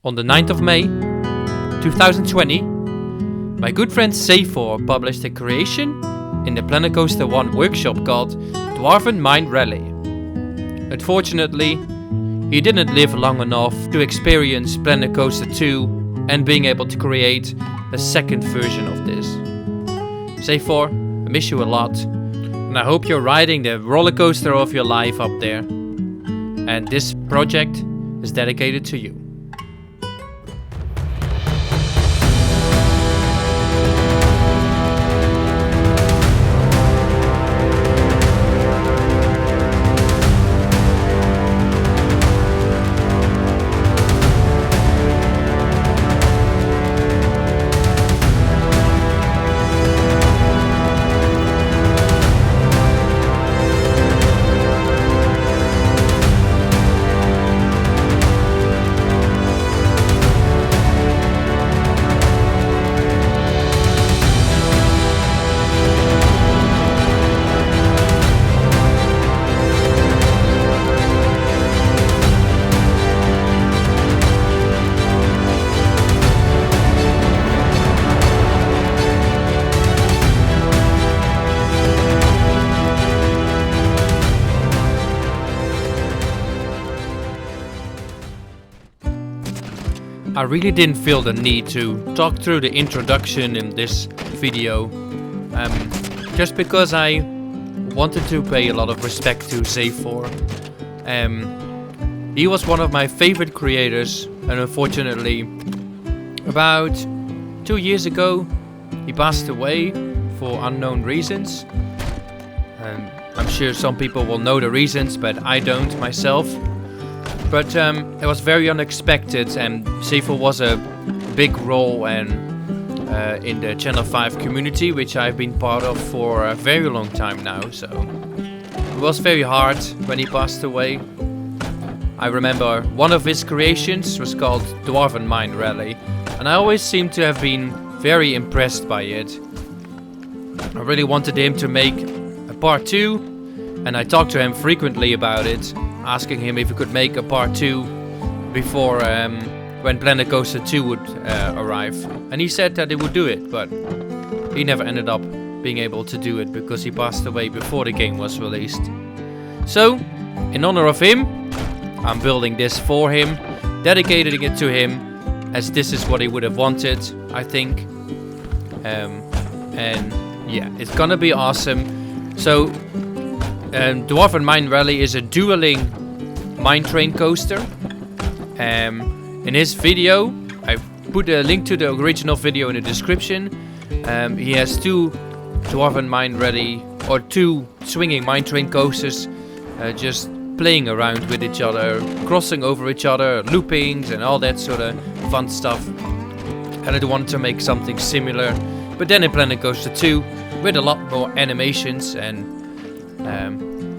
On the 9th of May 2020, my good friend Xaphor published a creation in the Planet Coaster 1 workshop called Dwarven Mine Rally. Unfortunately, he didn't live long enough to experience Planet Coaster 2 and being able to create a second version of this. Xaphor, I miss you a lot, and I hope you're riding the roller coaster of your life up there. And this project is dedicated to you. I really didn't feel the need to talk through the introduction in this video, just because I wanted to pay a lot of respect to Xaphor. He was one of my favorite creators, and unfortunately, about 2 years ago, he passed away for unknown reasons. I'm sure some people will know the reasons, but I don't myself. But it was very unexpected, and Xaphor was a big role in the Channel 5 community, which I've been part of for a very long time now, so it was very hard when he passed away. I remember one of his creations was called Dwarven Mine Rally, and I always seemed to have been very impressed by it. I really wanted him to make a part 2, and I talked to him frequently about it, asking him if he could make a part 2 before when Planet Coaster 2 would arrive. And he said that he would do it, but he never ended up being able to do it because he passed away before the game was released. So, in honor of him, I'm building this for him, dedicating it to him, as this is what he would have wanted, I think. And yeah, it's gonna be awesome. So, Dwarven Mine Rally is a dueling mine train coaster. In his video, I put a link to the original video in the description. He has 2 Dwarven Mine Rally, or 2 swinging mine train coasters, just playing around with each other, crossing over each other, loopings and all that sort of fun stuff. And I wanted to make something similar, but then in Planet Coaster 2, with a lot more animations and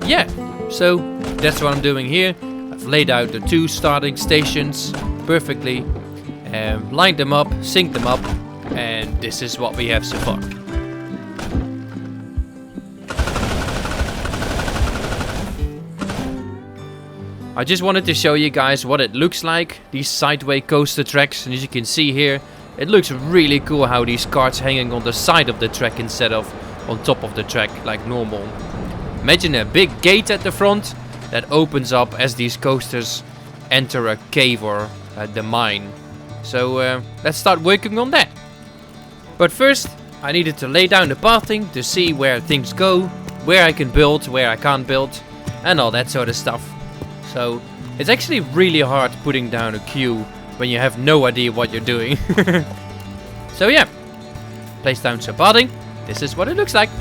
yeah, so that's what I'm doing here. I've laid out the 2 starting stations perfectly, lined them up, synced them up, and this is what we have so far. I just wanted to show you guys what it looks like, these sideway coaster tracks, and as you can see here, it looks really cool how these carts hanging on the side of the track instead of on top of the track like normal. Imagine a big gate at the front that opens up as these coasters enter a cave or the mine. So let's start working on that. But first, I needed to lay down the pathing to see where things go, where I can build, where I can't build, and all that sort of stuff. So it's actually really hard putting down a queue when you have no idea what you're doing. So yeah, place down some pathing. This is what it looks like.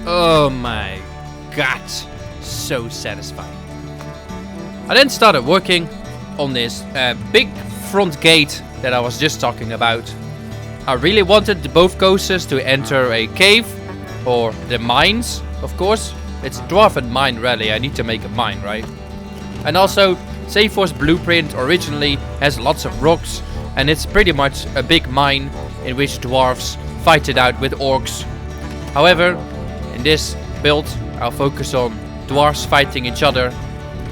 Oh my god, so satisfying. I then started working on this big front gate that I was just talking about. I really wanted both coasters to enter a cave, or the mines, of course. It's Dwarven Mine Rally, I need to make a mine, right? And also, Xaphor's blueprint originally has lots of rocks, and it's pretty much a big mine in which dwarves fight it out with orcs. However, in this build, I'll focus on dwarves fighting each other,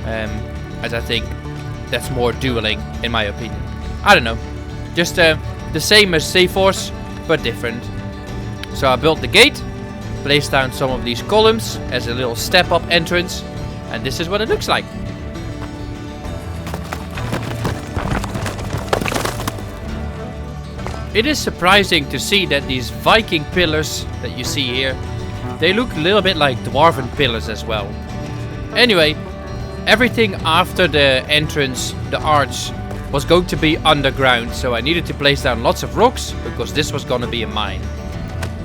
as I think that's more dueling in my opinion. I don't know, just the same as Xaphor's but different. So I built the gate, placed down some of these columns as a little step up entrance, and this is what it looks like. It is surprising to see that these Viking pillars that you see here, they look a little bit like Dwarven pillars as well. Anyway, everything after the entrance, the arch, was going to be underground, so I needed to place down lots of rocks because this was going to be a mine.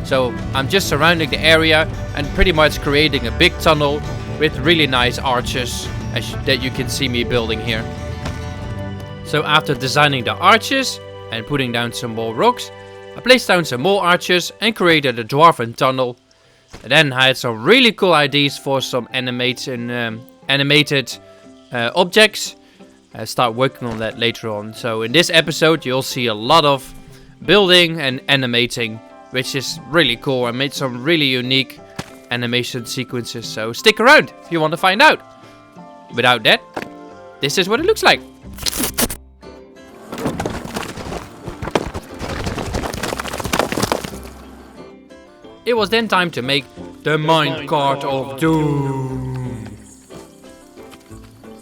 So I'm just surrounding the area and pretty much creating a big tunnel with really nice arches that you can see me building here. So after designing the arches and putting down some more rocks, I placed down some more arches and created a dwarven tunnel. And then I had some really cool ideas for some animated objects. I'll start working on that later on. So in this episode you'll see a lot of building and animating, which is really cool. I made some really unique animation sequences, so stick around if you want to find out. Without that, this is what it looks like. It was then time to make the minecart of doom.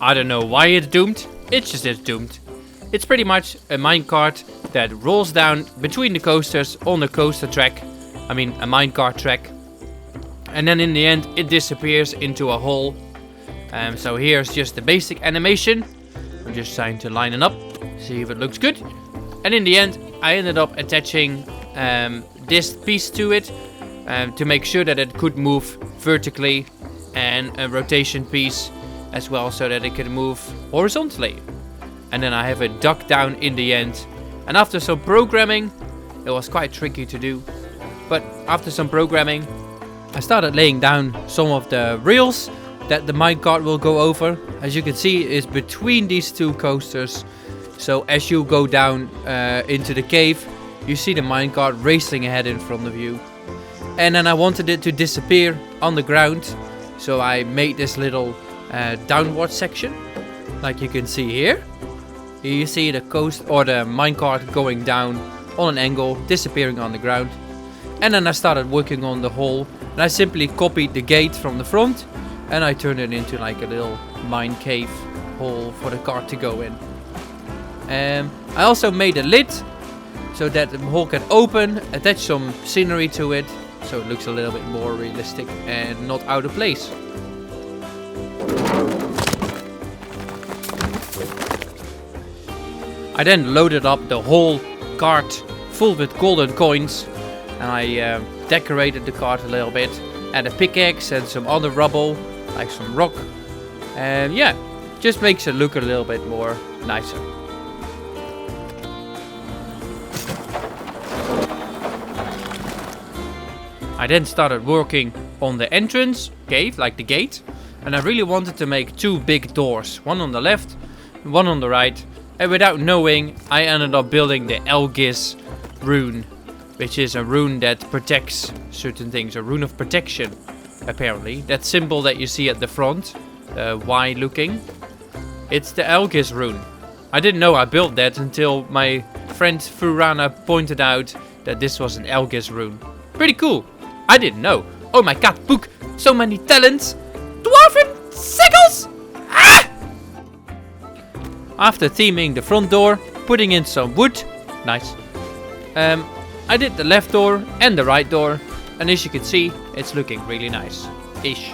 I don't know why it's doomed, it's just it's doomed. It's pretty much a minecart that rolls down between the coasters on the coaster track. I mean a minecart track. And then in the end it disappears into a hole. So here's just the basic animation. I'm just trying to line it up, see if it looks good. And in the end I ended up attaching this piece to it to make sure that it could move vertically, and a rotation piece as well so that it could move horizontally. And then I have it ducked down in the end. And after some programming, it was quite tricky to do, but after some programming I started laying down some of the rails that the minecart will go over. As you can see, it's between these two coasters, so as you go down into the cave, you see the minecart racing ahead in front of you. And then I wanted it to disappear on the ground, so I made this little downward section, like you can see here. You see the coast or the minecart going down on an angle, disappearing on the ground. And then I started working on the hole, and I simply copied the gate from the front and I turned it into like a little mine cave hole for the cart to go in. I also made a lid so that the hole can open, attach some scenery to it, so it looks a little bit more realistic and not out of place. I then loaded up the whole cart full with golden coins, and I decorated the cart a little bit, add a pickaxe and some other rubble, like some rock, and yeah, just makes it look a little bit more nicer. I then started working on the entrance cave, like the gate, and I really wanted to make two big doors, one on the left and one on the right. And without knowing, I ended up building the Elgis rune, which is a rune that protects certain things, a rune of protection, apparently. That symbol that you see at the front, Y looking, it's the Elgis rune. I didn't know I built that until my friend Furana pointed out that this was an Elgis rune. Pretty cool. I didn't know. Oh my god, Book, so many talents. Dwarven sickles! Ah! After theming the front door, putting in some wood, nice. I did the left door and the right door, and as you can see, it's looking really nice-ish.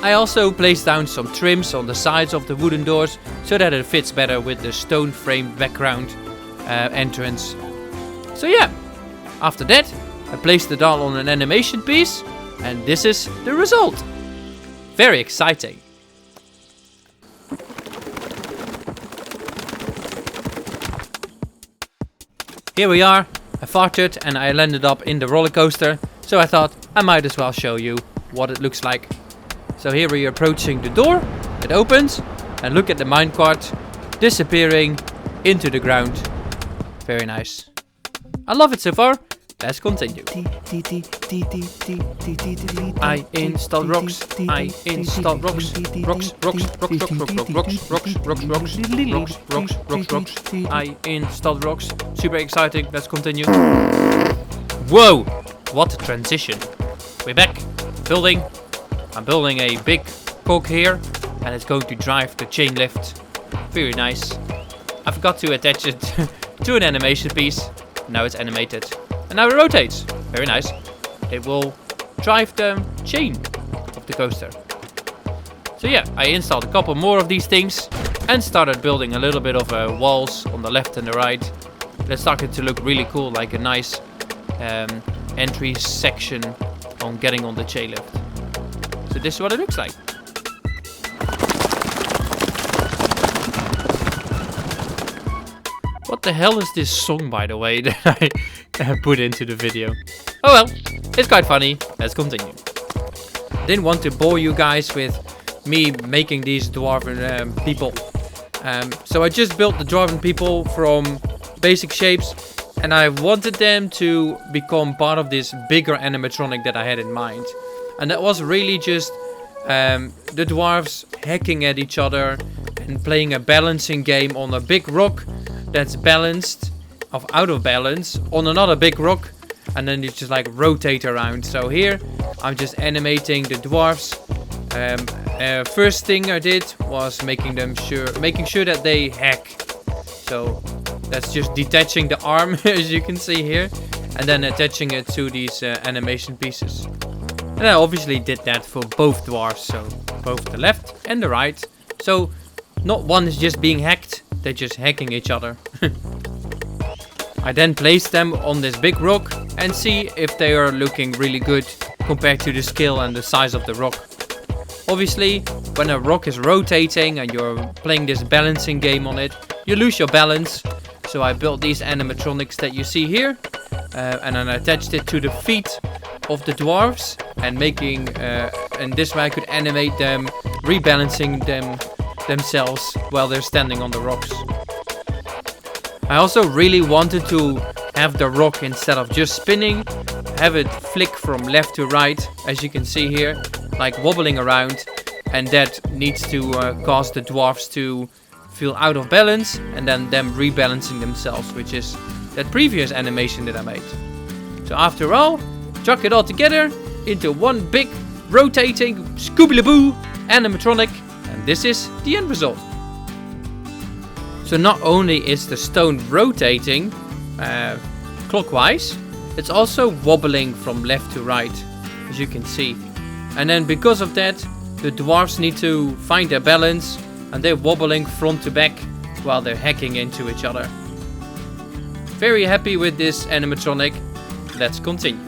I also placed down some trims on the sides of the wooden doors so that it fits better with the stone framed background entrance. So yeah, after that I placed the doll on an animation piece, and this is the result. Very exciting. Here we are. I farted and I landed up in the roller coaster, so I thought I might as well show you what it looks like. So here we are approaching the door. It opens, and look at the minecart disappearing into the ground. Very nice. I love it so far. let's continue. I install rocks. I install rocks. Rocks. I install rocks. Super exciting. Let's continue. Whoa! What a transition. We're back. Building. I'm building a big cog here, and it's going to drive the chain lift. Very nice. I forgot to attach it to an animation piece. Now it's animated. And now it rotates. Very nice. It will drive the chain of the coaster. So yeah, I installed a couple more of these things and started building a little bit of walls on the left and the right. That started to look really cool, like a nice entry section on getting on the chain lift. So this is what it looks like. What the hell is this song, by the way, that I put into the video? Oh well, it's quite funny. Let's continue. Didn't want to bore you guys with me making these dwarven people. So I just built the dwarven people from basic shapes, and I wanted them to become part of this bigger animatronic that I had in mind. And that was really just the dwarves hacking at each other and playing a balancing game on a big rock that's balanced, out of balance, on another big rock, and then you just like rotate around. So here I'm just animating the dwarves. First thing I did was making sure that they hack. So that's just detaching the arm, as you can see here, and then attaching it to these animation pieces. And I obviously did that for both dwarves, so both the left and the right. So not one is just being hacked, they're just hacking each other. I then place them on this big rock and see if they are looking really good compared to the scale and the size of the rock. Obviously, when a rock is rotating and you're playing this balancing game on it, you lose your balance. So I built these animatronics that you see here, and then I attached it to the feet of the dwarves, and and this way I could animate them rebalancing themselves while they're standing on the rocks. I also really wanted to have the rock, instead of just spinning, have it flick from left to right, as you can see here, like wobbling around, and that needs to cause the dwarves to feel out of balance and then them rebalancing themselves, which is that previous animation that I made. So after all, chuck it all together into one big rotating Scooby-Doo animatronic, and this is the end result. So not only is the stone rotating clockwise, it's also wobbling from left to right, as you can see. And then because of that, the dwarves need to find their balance, and they're wobbling front to back while they're hacking into each other. Very happy with this animatronic. Let's continue.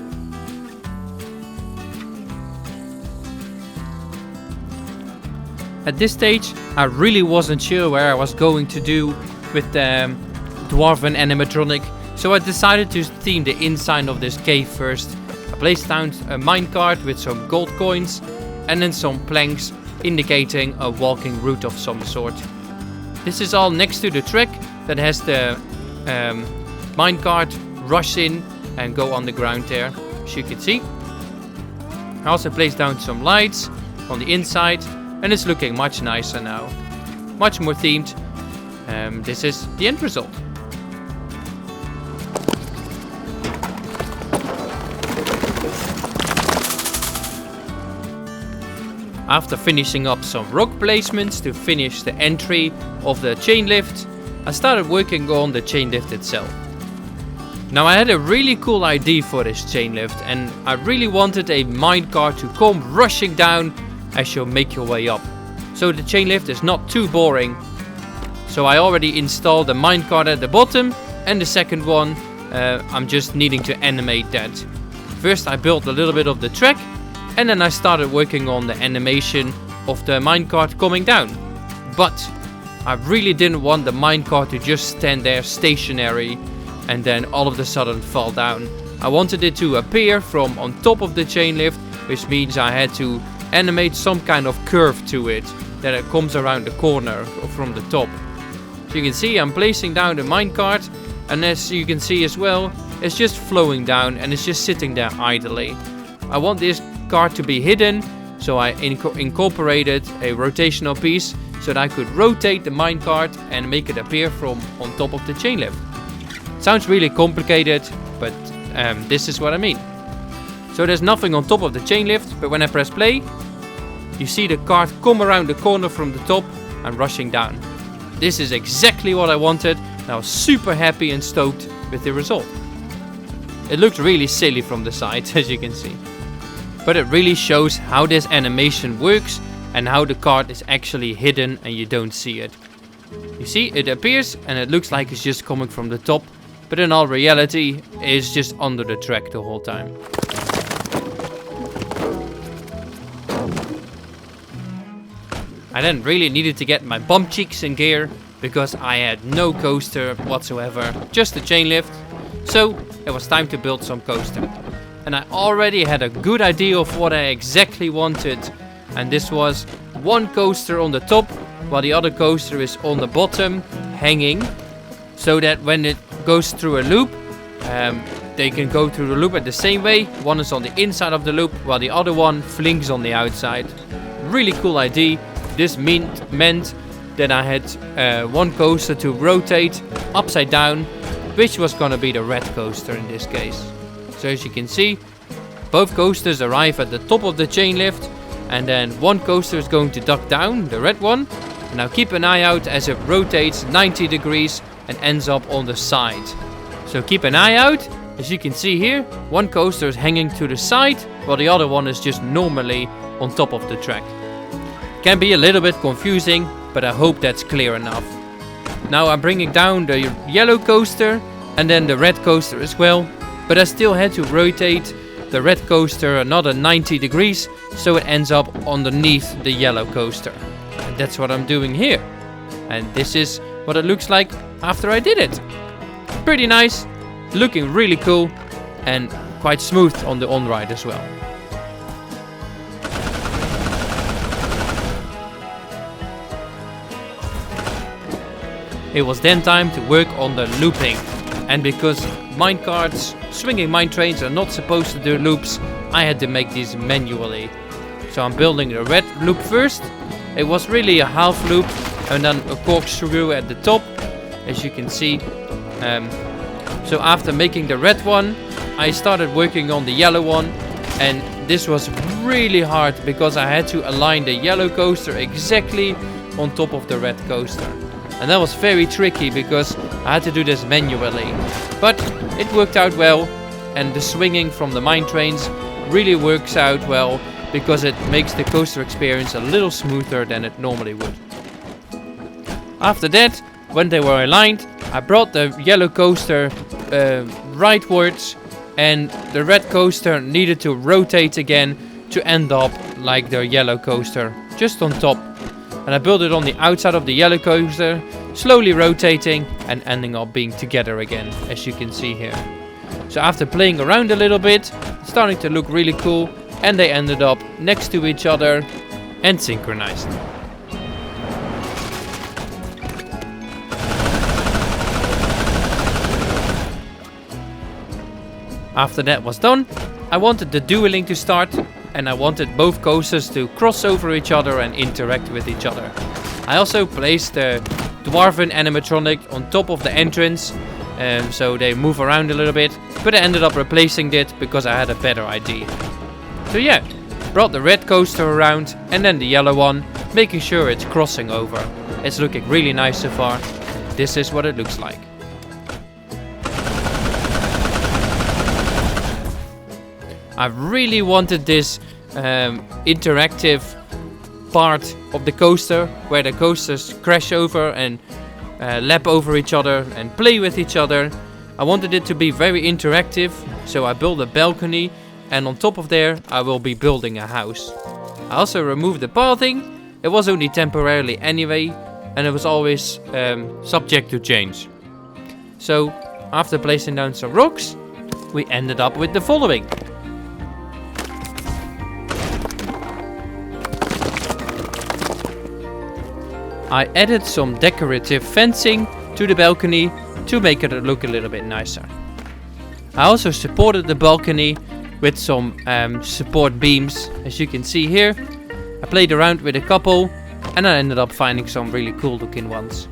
At this stage, I really wasn't sure where I was going to do with the Dwarven animatronic, so I decided to theme the inside of this cave first. I placed down a minecart with some gold coins and then some planks indicating a walking route of some sort. This is all next to the track that has the minecart rush in and go on the ground there, as you can see. I also placed down some lights on the inside, and it's looking much nicer now, much more themed. This is the end result. After finishing up some rock placements to finish the entry of the chain lift, I started working on the chain lift itself. Now I had a really cool idea for this chain lift, and I really wanted a minecart to come rushing down as you make your way up. So the chain lift is not too boring. So I already installed the minecart at the bottom, and the second one I'm just needing to animate that. First I built a little bit of the track, and then I started working on the animation of the minecart coming down. But I really didn't want the minecart to just stand there stationary and then all of a sudden fall down. I wanted it to appear from on top of the chain lift, which means I had to animate some kind of curve to it, that it comes around the corner from the top. So you can see I'm placing down the minecart, and as you can see as well, it's just flowing down and it's just sitting there idly. I want this cart to be hidden, so I incorporated a rotational piece so that I could rotate the minecart and make it appear from on top of the chain lift. Sounds really complicated, but this is what I mean. So there's nothing on top of the chain lift, but when I press play, you see the cart come around the corner from the top and rushing down. This is exactly what I wanted, and I was super happy and stoked with the result. It looked really silly from the side, as you can see. But it really shows how this animation works and how the cart is actually hidden and you don't see it. You see, it appears and it looks like it's just coming from the top, but in all reality, it's just under the track the whole time. I then really needed to get my bum cheeks in gear because I had no coaster whatsoever, just the chain lift. So it was time to build some coaster. And I already had a good idea of what I exactly wanted. And this was one coaster on the top, while the other coaster is on the bottom, hanging. So that when it goes through a loop, they can go through the loop at the same way. One is on the inside of the loop, while the other one flings on the outside. Really cool idea. This meant that I had one coaster to rotate upside down, which was gonna be the red coaster in this case. So as you can see, both coasters arrive at the top of the chain lift, and then one coaster is going to duck down, the red one. Now keep an eye out as it rotates 90 degrees and ends up on the side. So keep an eye out. As you can see here, one coaster is hanging to the side, while the other one is just normally on top of the track. Can be a little bit confusing, but I hope that's clear enough. Now I'm bringing down the yellow coaster and then the red coaster as well, but I still had to rotate the red coaster another 90 degrees so it ends up underneath the yellow coaster. And that's what I'm doing here. And this is what it looks like after I did it. Pretty nice, looking really cool and quite smooth on the on-ride as well. It was then time to work on the looping, and because minecarts, swinging mine trains are not supposed to do loops, I had to make these manually. So I'm building the red loop first. It was really a half loop and then a corkscrew at the top, as you can see. So after making the red one, I started working on the yellow one, and this was really hard because I had to align the yellow coaster exactly on top of the red coaster. And that was very tricky because I had to do this manually. But it worked out well, and the swinging from the mine trains really works out well because it makes the coaster experience a little smoother than it normally would. After that, when they were aligned, I brought the yellow coaster rightwards, and the red coaster needed to rotate again to end up like the yellow coaster, just on top. And I built it on the outside of the yellow coaster, slowly rotating and ending up being together again, as you can see here. So after playing around a little bit, it's starting to look really cool, and they ended up next to each other and synchronized. After that was done, I wanted the dueling to start, and I wanted both coasters to cross over each other and interact with each other. I also placed the Dwarven animatronic on top of the entrance, so they move around a little bit, but I ended up replacing it because I had a better idea. So yeah, brought the red coaster around and then the yellow one, making sure it's crossing over. It's looking really nice so far. This is what it looks like. I really wanted this interactive part of the coaster where the coasters crash over and lap over each other and play with each other. I wanted it to be very interactive, so I built a balcony, and on top of there I will be building a house. I also removed the pathing. It was only temporarily anyway, and it was always subject to change. So after placing down some rocks, we ended up with the following. I added some decorative fencing to the balcony to make it look a little bit nicer. I also supported the balcony with some support beams, as you can see here. I played around with a couple and I ended up finding some really cool looking ones.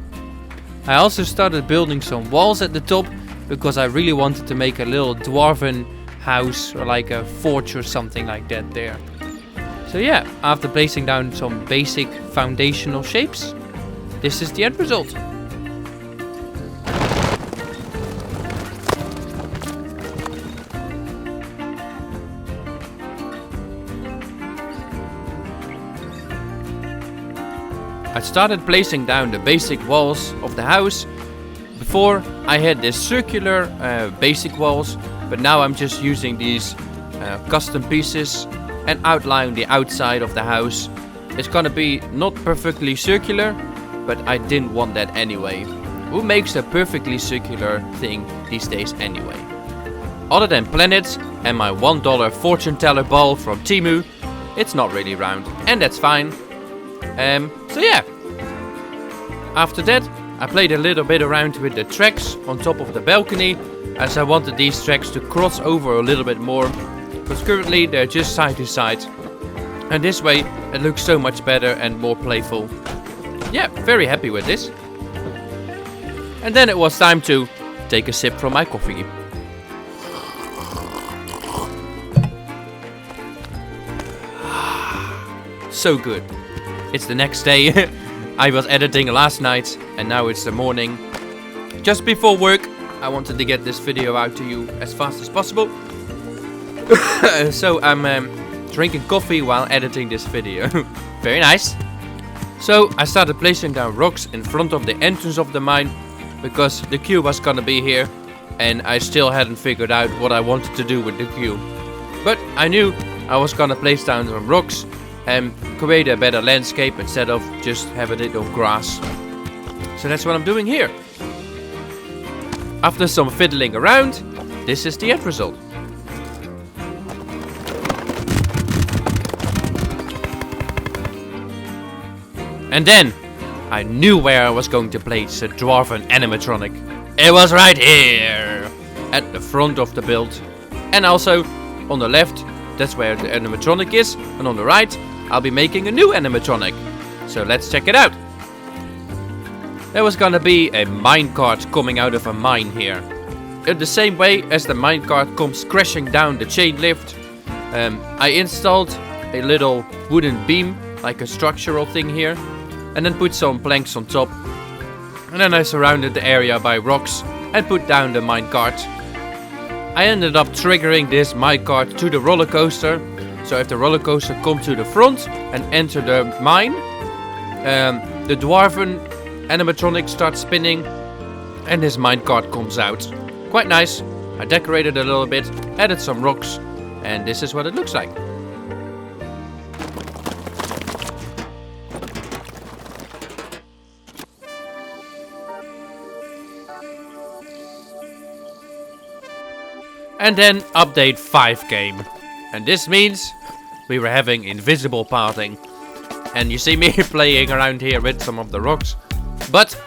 I also started building some walls at the top because I really wanted to make a little dwarven house or like a forge or something like that there. So yeah, after placing down some basic foundational shapes, this is the end result. I started placing down the basic walls of the house. Before I had this circular basic walls, but now I'm just using these custom pieces and outline the outside of the house. It's gonna be not perfectly circular, but I didn't want that anyway. Who makes a perfectly circular thing these days anyway? Other than planets and my $1 fortune teller ball from Temu, it's not really round, and that's fine. So yeah. After that, I played a little bit around with the tracks on top of the balcony, as I wanted these tracks to cross over a little bit more, because currently they're just side to side. And this way it looks so much better and more playful. Yeah, very happy with this. And then it was time to take a sip from my coffee. So good. It's the next day. I was editing last night and now it's the morning. Just before work, I wanted to get this video out to you as fast as possible. So I'm drinking coffee while editing this video. Very nice. So I started placing down rocks in front of the entrance of the mine because the queue was gonna be here and I still hadn't figured out what I wanted to do with the queue. But I knew I was gonna place down some rocks and create a better landscape instead of just having it of grass. So that's what I'm doing here. After some fiddling around, this is the end result. And then I knew where I was going to place a Dwarven animatronic. It was right here at the front of the build. And also on the left, that's where the animatronic is, and on the right I'll be making a new animatronic. So let's check it out. There was gonna be a minecart coming out of a mine here. In the same way as the minecart comes crashing down the chain lift, I installed a little wooden beam, like a structural thing here, and then put some planks on top. And then I surrounded the area by rocks and put down the minecart. I ended up triggering this minecart to the roller coaster. So if the roller coaster comes to the front and enter the mine, the Dwarven animatronic starts spinning and this minecart comes out. Quite nice. I decorated a little bit, added some rocks, and this is what it looks like. And then update 5 came. And this means we were having invisible pathing. And you see me playing around here with some of the rocks. But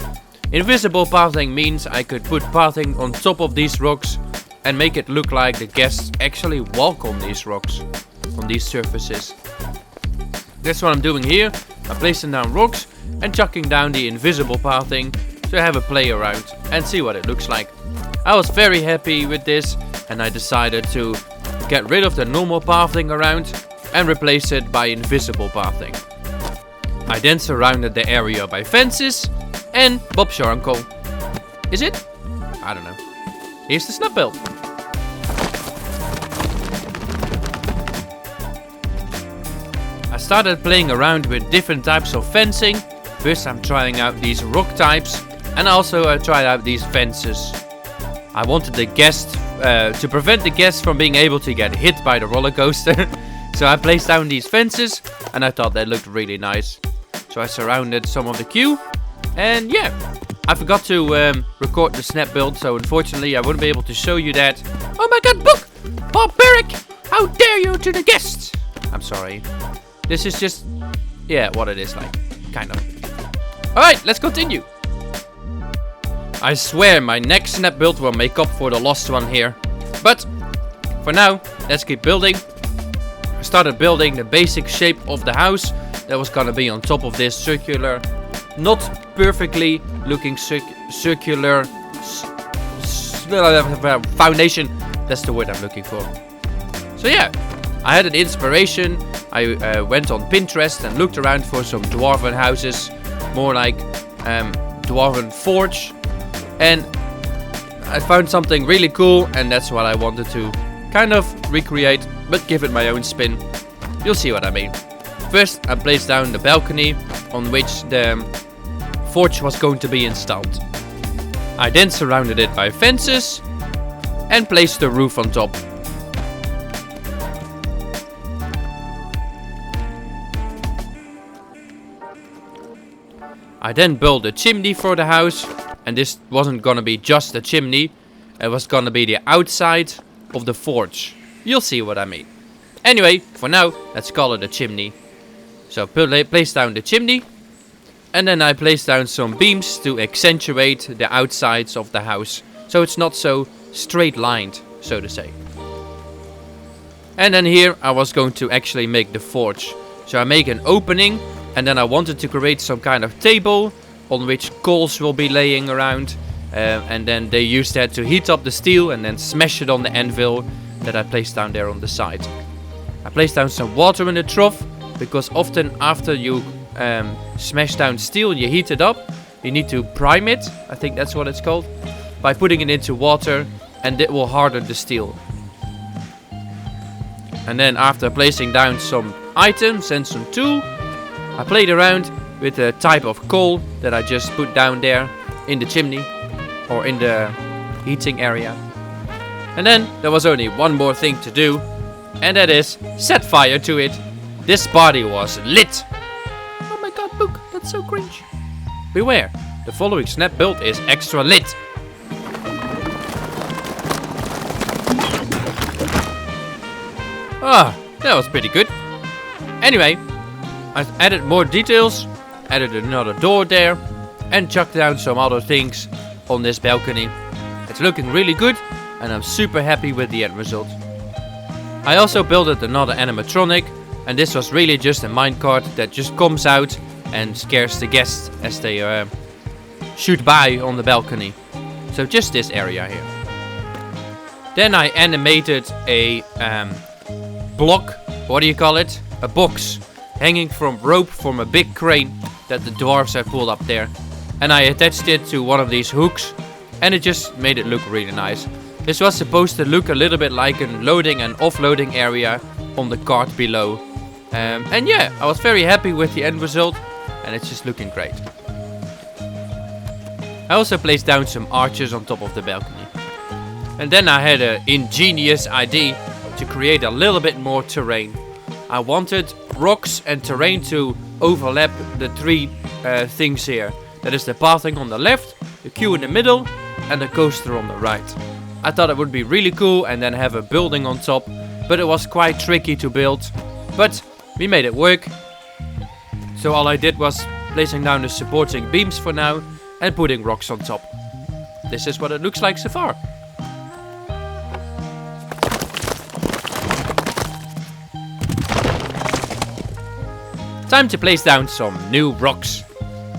invisible pathing means I could put pathing on top of these rocks and make it look like the guests actually walk on these rocks, on these surfaces. That's what I'm doing here. I'm placing down rocks and chucking down the invisible pathing to have a play around and see what it looks like. I was very happy with this and I decided to get rid of the normal pathing around and replace it by invisible pathing. I then surrounded the area by fences and Bob's your uncle. Is it? I don't know. Here's the snap build. I started playing around with different types of fencing. First I'm trying out these rock types and also I tried out these fences. I wanted the guests to prevent the guests from being able to get hit by the roller coaster. So I placed down these fences and I thought they looked really nice. So I surrounded some of the queue and yeah, I forgot to record the snap build, so unfortunately I wouldn't be able to show you that. Oh my god, Book! Barbaric! How dare you to the guests! I'm sorry. This is just, yeah, what it is like, kind of. Alright, let's continue. I swear my next snap build will make up for the lost one here. But for now, let's keep building. I started building the basic shape of the house that was gonna be on top of this circular, not perfectly looking circular foundation. That's the word I'm looking for. So yeah, I had an inspiration. I went on Pinterest and looked around for some dwarven houses, more like dwarven forge, and I found something really cool, and that's what I wanted to kind of recreate, but give it my own spin. You'll see what I mean. First, I placed down the balcony on which the forge was going to be installed. I then surrounded it by fences and placed the roof on top. I then built a chimney for the house, and this wasn't gonna be just a chimney, it was gonna be the outside of the forge. You'll see what I mean. Anyway, for now, let's call it a chimney. So place down the chimney, and then I place down some beams to accentuate the outsides of the house, so it's not so straight lined, so to say. And then here I was going to actually make the forge. So I make an opening, and then I wanted to create some kind of table on which coals will be laying around, and then they use that to heat up the steel and then smash it on the anvil that I placed down there on the side. I placed down some water in the trough, because often after you smash down steel and you heat it up, you need to prime it, I think that's what it's called, by putting it into water, and it will harden the steel. And then after placing down some items and some tool, I played around with the type of coal that I just put down there in the chimney or in the heating area. And then there was only one more thing to do, and that is set fire to it. This party was lit. Oh my god, Book, that's so cringe. Beware, the following snap build is extra lit. Ah, that was pretty good. Anyway, I added more details, added another door there, and chucked down some other things on this balcony. It's looking really good, and I'm super happy with the end result. I also built another animatronic, and this was really just a minecart that just comes out and scares the guests as they shoot by on the balcony. So just this area here. Then I animated a block, what do you call it? A box hanging from rope from a big crane that the dwarves have pulled up there. And I attached it to one of these hooks, and it just made it look really nice. This was supposed to look a little bit like a loading and offloading area on the cart below. And yeah, I was very happy with the end result, and it's just looking great. I also placed down some arches on top of the balcony. And then I had an ingenious idea to create a little bit more terrain. I wanted rocks and terrain to overlap the three things here. That is the pathing on the left, the queue in the middle, and the coaster on the right. I thought it would be really cool and then have a building on top, but it was quite tricky to build. But we made it work. So all I did was placing down the supporting beams for now and putting rocks on top. This is what it looks like so far. Time to place down some new rocks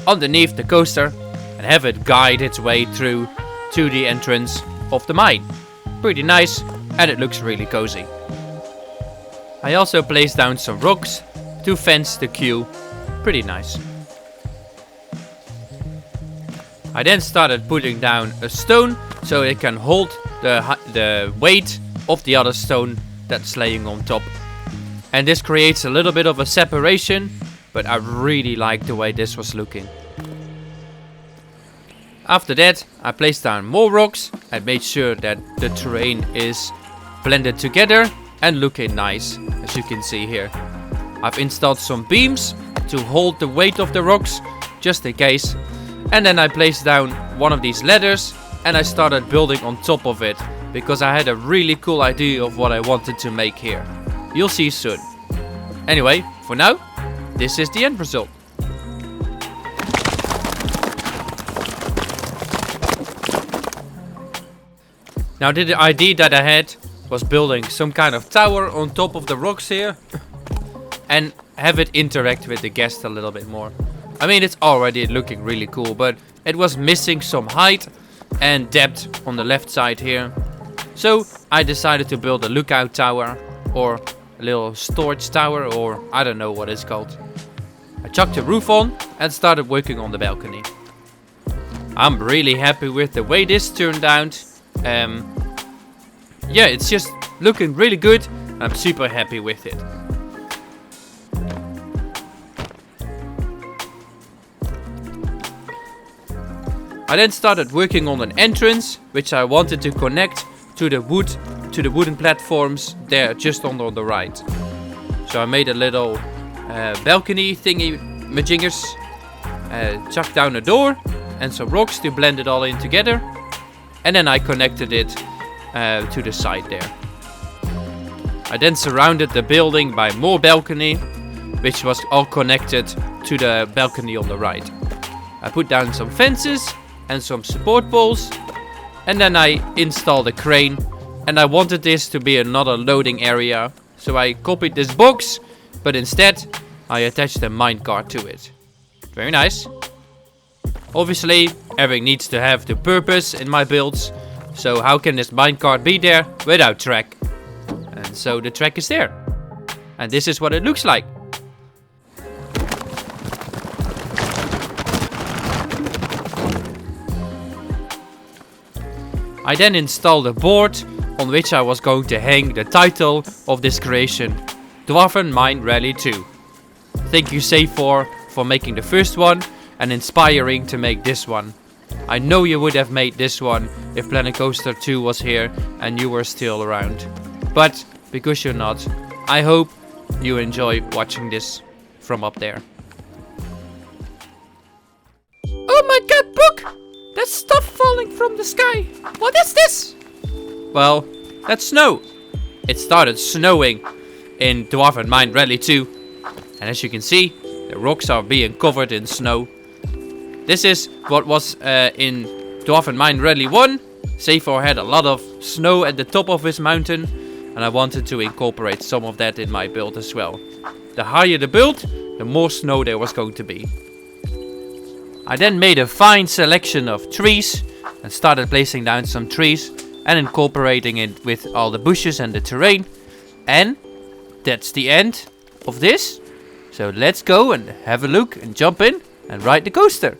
underneath the coaster and have it guide its way through to the entrance of the mine. Pretty nice, and it looks really cozy. I also placed down some rocks to fence the queue. Pretty nice. I then started putting down a stone so it can hold the weight of the other stone that's laying on top. And this creates a little bit of a separation, but I really like the way this was looking. After that, I placed down more rocks and made sure that the terrain is blended together and looking nice, as you can see here. I've installed some beams to hold the weight of the rocks, just in case. And then I placed down one of these ladders and I started building on top of it, because I had a really cool idea of what I wanted to make here. You'll see soon. Anyway, for now, this is the end result. Now the idea that I had was building some kind of tower on top of the rocks here and have it interact with the guest a little bit more. I mean, it's already looking really cool, but it was missing some height and depth on the left side here. So I decided to build a lookout tower, or a little storage tower, or I don't know what it's called. I chucked the roof on and started working on the balcony. I'm really happy with the way this turned out. Yeah, it's just looking really good. I'm super happy with it. I then started working on an entrance, which I wanted to connect to the wooden platforms there just on the right. So I made a little balcony thingy majingers, chucked down a door and some rocks to blend it all in together, and then I connected it to the side there. I then surrounded the building by more balcony, which was all connected to the balcony on the right. I put down some fences and some support poles, and then I installed a crane, and I wanted this to be another loading area, so I copied this box, but instead I attached a minecart to it. Very nice. Obviously everything needs to have the purpose in my builds, so how can this minecart be there without track? And so the track is there, and this is what it looks like. I then installed a board on which I was going to hang the title of this creation, Dwarven Mine Rally 2. Thank you Xaphor for making the first one and inspiring to make this one. I know you would have made this one if Planet Coaster 2 was here and you were still around. But because you're not, I hope you enjoy watching this from up there. Oh my god, Book! There's stuff falling from the sky. What is this? Well, that's snow. It started snowing in Dwarven Mine Rally 2. And as you can see, the rocks are being covered in snow. This is what was in Dwarven Mine Rally 1. Xaphor had a lot of snow at the top of his mountain, and I wanted to incorporate some of that in my build as well. The higher the build, the more snow there was going to be. I then made a fine selection of trees and started placing down some trees and incorporating it with all the bushes and the terrain. And that's the end of this. So let's go and have a look and jump in and ride the coaster.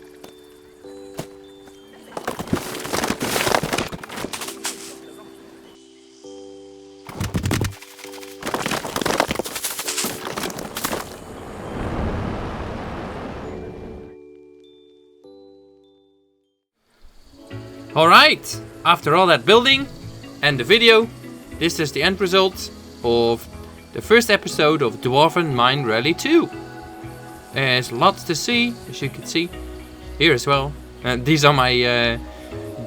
Alright, after all that building and the video, this is the end result of the first episode of Dwarven Mine Rally 2. There's lots to see, as you can see here as well. These are my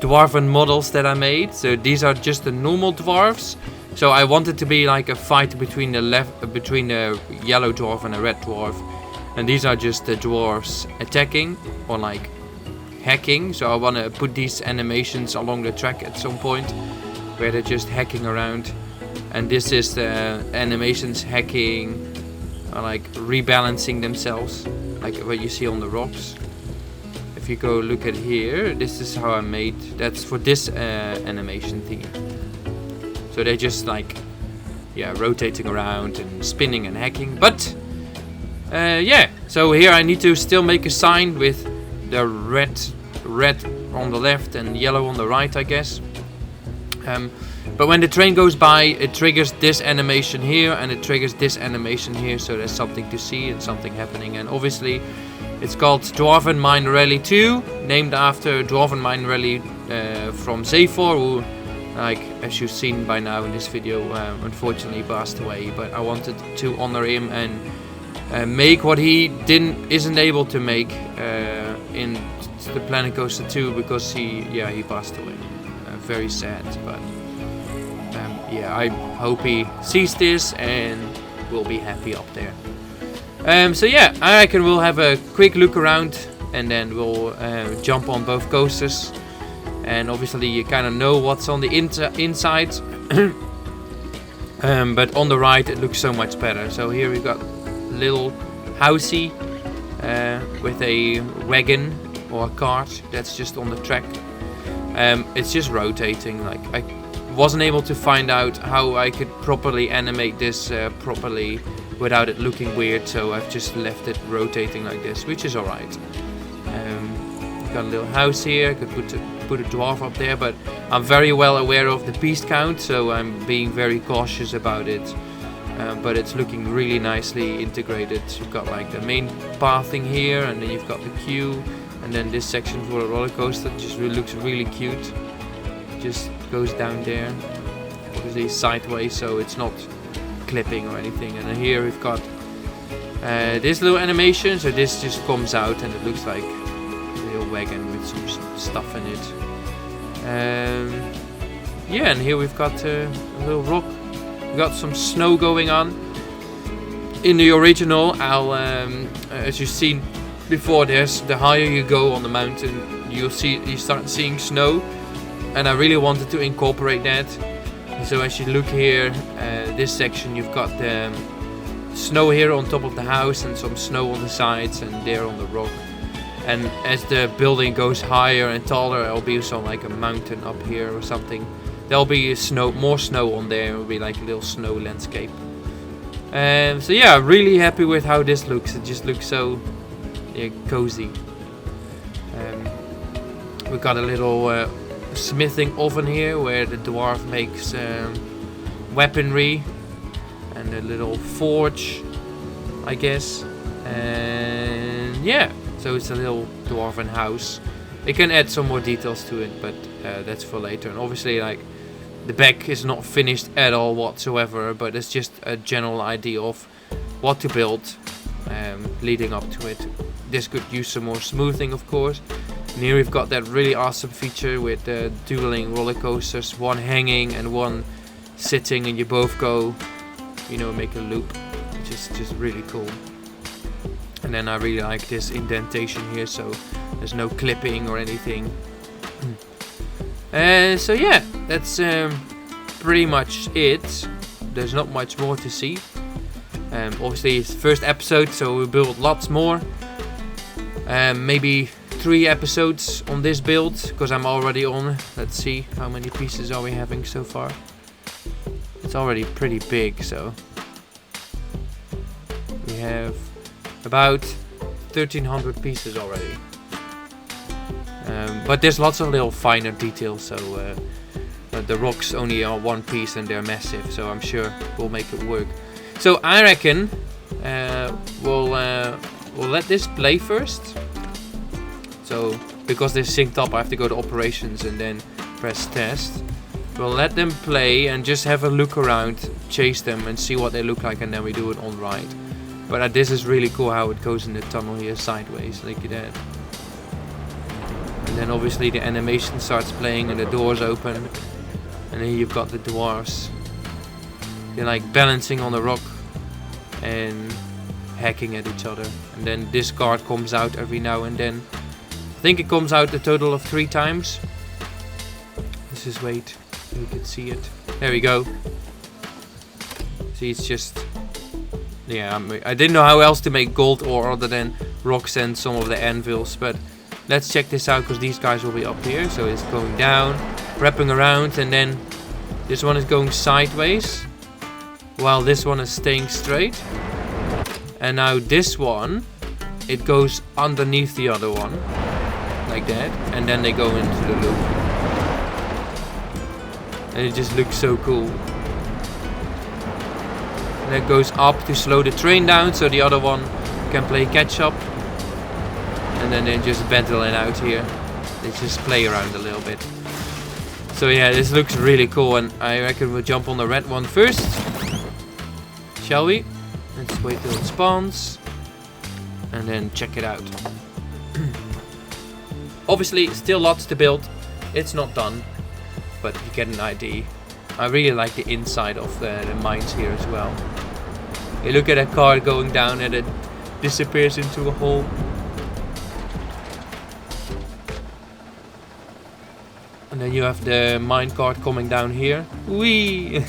Dwarven models that I made. So these are just the normal dwarves. So I wanted to be like a fight between the yellow dwarf and a red dwarf. And these are just the dwarves attacking or like hacking. So I want to put these animations along the track at some point where they're just hacking around. And this is the animations hacking, like rebalancing themselves, like what you see on the rocks. If you go look at here, this is how I made, that's for this animation thingy. So they're just like, yeah, rotating around and spinning and hacking. But yeah, so here I need to still make a sign with the red on the left and yellow on the right, I guess. But when the train goes by, it triggers this animation here and it triggers this animation here, so there's something to see and something happening. And obviously it's called Dwarven Mine Rally 2, named after Dwarven Mine Rally from Xaphor, who, like as you've seen by now in this video, unfortunately passed away. But I wanted to honor him and make what he isn't able to make in the Planet Coaster 2, because he passed away. Very sad, but yeah, I hope he sees this and will be happy up there. So yeah, I reckon we'll have a quick look around and then we'll jump on both coasters and obviously you kind of know what's on the inside. But on the right it looks so much better. So here we've got a little housey with a wagon or a cart that's just on the track. It's just rotating. Like, I wasn't able to find out how I could properly animate this properly without it looking weird, so I've just left it rotating like this, which is alright. Got a little house here. I could put a dwarf up there, but I'm very well aware of the piece count, so I'm being very cautious about it. But it's looking really nicely integrated. You've got like the main pathing here, and then you've got the queue, and then this section for the roller coaster just looks really cute. Just goes down there, obviously sideways, so it's not clipping or anything. And then here we've got this little animation, so this just comes out and it looks like a little wagon with some stuff in it. Yeah, and here we've got a little rock. We've got some snow going on. In the original, as you've seen before, the higher you go on the mountain, you start seeing snow, and I really wanted to incorporate that. So as you look here, this section, you've got the snow here on top of the house and some snow on the sides and there on the rock. And as the building goes higher and taller, there'll be some like a mountain up here or something. There'll be more snow on there. It'll be like a little snow landscape. So yeah, really happy with how this looks. It just looks so cozy. We've got a little smithing oven here where the dwarf makes weaponry, and a little forge, I guess. And yeah, so it's a little dwarven house. They can add some more details to it, but that's for later. And obviously, like, the back is not finished at all whatsoever, but it's just a general idea of what to build leading up to it. This could use some more smoothing, of course. And here we've got that really awesome feature with dueling roller coasters, one hanging and one sitting, and you both go, make a loop, which is just really cool. And then I really like this indentation here, so there's no clipping or anything. So yeah, that's pretty much it. There's not much more to see. Obviously it's the first episode, so we'll build lots more. Maybe 3 episodes on this build, because I'm already on. Let's see, how many pieces are we having so far? It's already pretty big, so we have about 1,300 pieces already. But there's lots of little finer details, so the rocks only are one piece and they're massive, so I'm sure we'll make it work. So I reckon we'll let this play first. So because they're synced up, I have to go to operations and then press test. We'll let them play and just have a look around, chase them and see what they look like, and then we do it on ride. But this is really cool how it goes in the tunnel here sideways, like that. And then obviously the animation starts playing and the doors open. And then you've got the dwarves. They're like balancing on the rock and hacking at each other. And then this card comes out every now and then. I think it comes out a total of 3 times. Let's just wait so you can see it. There we go. See, it's just... yeah, I didn't know how else to make gold ore other than rocks and some of the anvils, but let's check this out, because these guys will be up here. So it's going down, wrapping around, and then this one is going sideways while this one is staying straight. And now this one, it goes underneath the other one like that, and then they go into the loop, and it just looks so cool. And it goes up to slow the train down so the other one can play catch up. And then they just battle it out here. They just play around a little bit. So yeah, this looks really cool, and I reckon we'll jump on the red one first. Shall we? Let's wait till it spawns. And then check it out. Obviously, still lots to build. It's not done, but you get an idea. I really like the inside of the mines here as well. You look at a car going down and it disappears into a hole. then you have the minecart coming down here. Whee!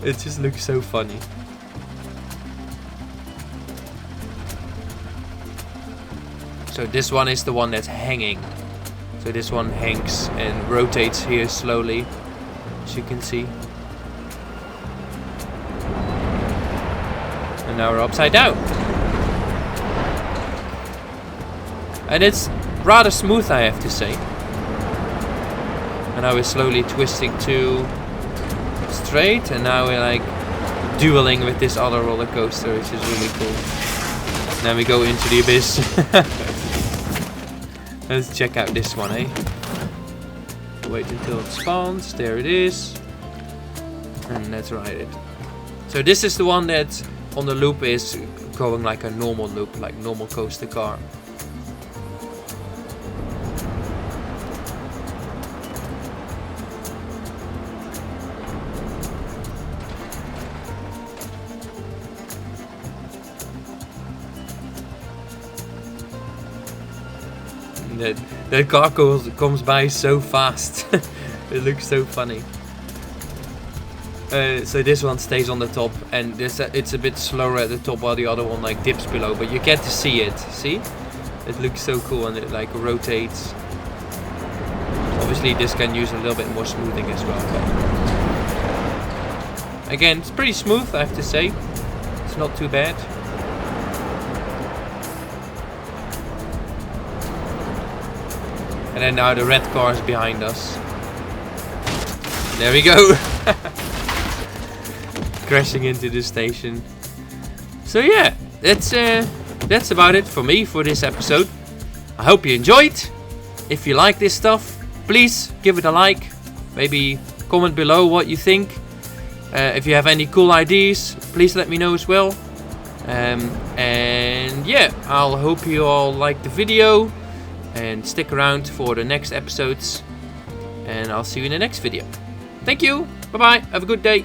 It just looks so funny. So this one is the one that's hanging. So this one hangs and rotates here slowly, as you can see. And now we're upside down. And it's rather smooth, I have to say. And now we're slowly twisting to straight, and now we're like dueling with this other roller coaster, which is really cool. And then we go into the abyss. Let's check out this one, eh? Wait until it spawns. There it is. And let's ride it. So this is the one that on the loop is going like a normal loop, like normal coaster car. That car comes by so fast. It looks so funny. So this one stays on the top, and it's a bit slower at the top while the other one like dips below, but you get to see it. See? It looks so cool, and it like rotates. Obviously this can use a little bit more smoothing as well. But again, it's pretty smooth, I have to say. It's not too bad. And then now the red car is behind us. There we go. Crashing into the station. So yeah, that's about it for me for this episode. I hope you enjoyed. If you like this stuff, please give it a like. Maybe comment below what you think. If you have any cool ideas, please let me know as well. And yeah, I'll hope you all like the video. And stick around for the next episodes. And I'll see you in the next video. Thank you. Bye bye. Have a good day.